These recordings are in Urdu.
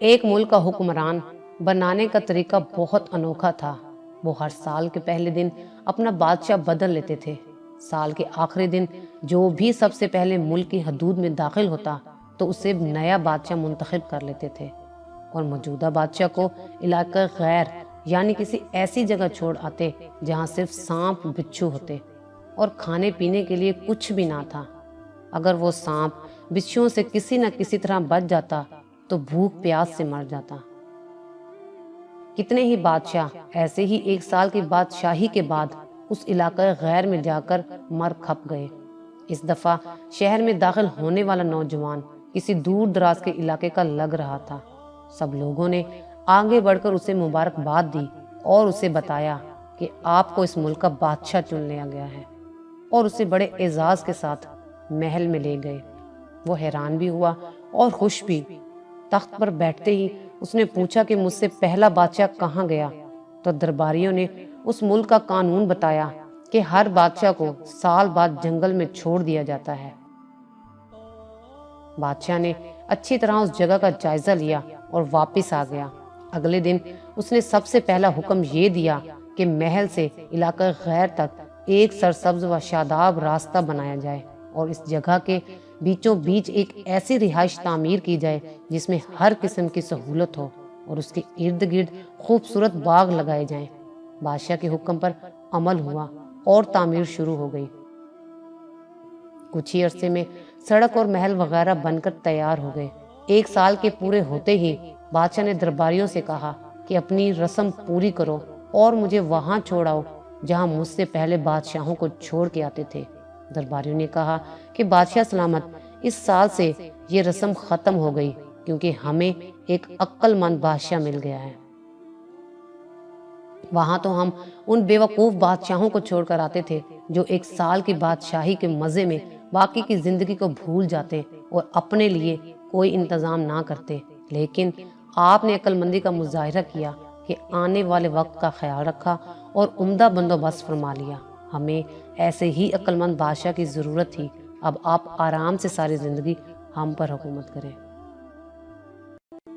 ایک ملک کا حکمران بنانے کا طریقہ بہت انوکھا تھا۔ وہ ہر سال کے پہلے دن اپنا بادشاہ بدل لیتے تھے۔ سال کے آخری دن جو بھی سب سے پہلے ملک کی حدود میں داخل ہوتا تو اسے نیا بادشاہ منتخب کر لیتے تھے، اور موجودہ بادشاہ کو علاقہ غیر یعنی کسی ایسی جگہ چھوڑ آتے جہاں صرف سانپ بچھو ہوتے اور کھانے پینے کے لیے کچھ بھی نہ تھا۔ اگر وہ سانپ بچھوؤں سے کسی نہ کسی طرح بچ جاتا تو بھوک پیاس سے مر جاتا۔ کتنے ہی بادشاہ ایسے ہی ایک سال کی بادشاہی کے بعد اس علاقہ غیر میں جا کر مر کھپ گئے۔ اس دفعہ شہر میں داخل ہونے والا نوجوان کسی دور دراز کے علاقے کا لگ رہا تھا۔ سب لوگوں نے آگے بڑھ کر اسے مبارکباد دی اور اسے بتایا کہ آپ کو اس ملک کا بادشاہ چن لیا گیا ہے، اور اسے بڑے اعزاز کے ساتھ محل میں لے گئے۔ وہ حیران بھی ہوا اور خوش بھی۔ تخت پر بیٹھتے ہی اس نے پوچھا کہ مجھ سے پہلا بادشاہ کہاں گیا؟ تو درباریوں نے اس ملک کا قانون بتایا کہ ہر بادشاہ کو سال بعد جنگل میں چھوڑ دیا جاتا ہے۔ بادشاہ نے اچھی طرح اس جگہ کا جائزہ لیا اور واپس آ گیا۔ اگلے دن اس نے سب سے پہلا حکم یہ دیا کہ محل سے علاقہ غیر تک ایک سرسبز و شاداب راستہ بنایا جائے، اور اس جگہ کے بیچوں بیچ ایک ایسی رہائش تعمیر کی جائے جس میں ہر قسم کی سہولت ہو، اور اس کے ارد گرد خوبصورت باغ لگائے جائیں۔ بادشاہ کے حکم پر عمل ہوا اور تعمیر شروع ہو گئی۔ کچھ ہی عرصے میں سڑک اور محل وغیرہ بن کر تیار ہو گئے۔ ایک سال کے پورے ہوتے ہی بادشاہ نے درباریوں سے کہا کہ اپنی رسم پوری کرو اور مجھے وہاں چھوڑاؤ جہاں مجھ سے پہلے بادشاہوں کو چھوڑ کے آتے تھے۔ درباریوں نے کہا کہ بادشاہ سلامت، اس سال سے یہ رسم ختم ہو گئی کیونکہ ہمیں ایک عقل مند بادشاہ مل گیا ہے۔ وہاں تو ہم ان بیوقوف بادشاہوں کو چھوڑ کر آتے تھے جو ایک سال کی بادشاہی کے مزے میں باقی کی زندگی کو بھول جاتے اور اپنے لیے کوئی انتظام نہ کرتے، لیکن آپ نے عقل مندی کا مظاہرہ کیا کہ آنے والے وقت کا خیال رکھا اور عمدہ بندوبست فرما لیا۔ ہمیں ایسے ہی عقل مند بادشاہ کی ضرورت تھی۔ اب آپ آرام سے ساری زندگی ہم پر حکومت کریں۔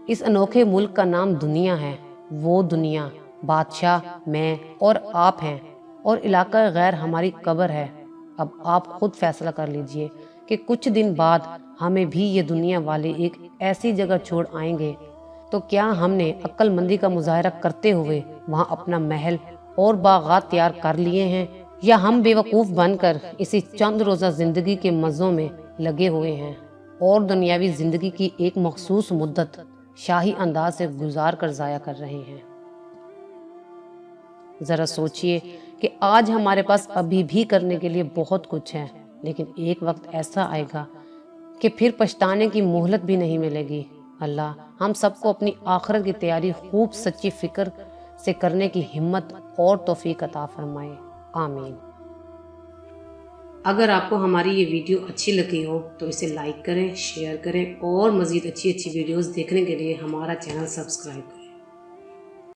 اس انوکھے ملک کا نام دنیا ہے۔ وہ دنیا بادشاہ، میں اور آپ ہیں، اور علاقہ غیر ہماری قبر ہے۔ اب آپ خود فیصلہ کر لیجئے کہ کچھ دن بعد ہمیں بھی یہ دنیا والے ایک ایسی جگہ چھوڑ آئیں گے، تو کیا ہم نے عقل مندی کا مظاہرہ کرتے ہوئے وہاں اپنا محل اور باغات تیار کر لیے ہیں، یا ہم بے وقوف بن کر اسی چند روزہ زندگی کے مزوں میں لگے ہوئے ہیں اور دنیاوی زندگی کی ایک مخصوص مدت شاہی انداز سے گزار کر ضائع کر رہے ہیں؟ ذرا سوچئے کہ آج ہمارے پاس ابھی بھی کرنے کے لیے بہت کچھ ہے، لیکن ایک وقت ایسا آئے گا کہ پھر پچھتانے کی مہلت بھی نہیں ملے گی۔ اللہ ہم سب کو اپنی آخرت کی تیاری خوب سچی فکر سے کرنے کی ہمت اور توفیق عطا فرمائے، آمین۔ اگر آپ کو ہماری یہ ویڈیو اچھی لگی ہو تو اسے لائک کریں، شیئر کریں، اور مزید اچھی ویڈیوز دیکھنے کے لیے ہمارا چینل سبسکرائب کریں۔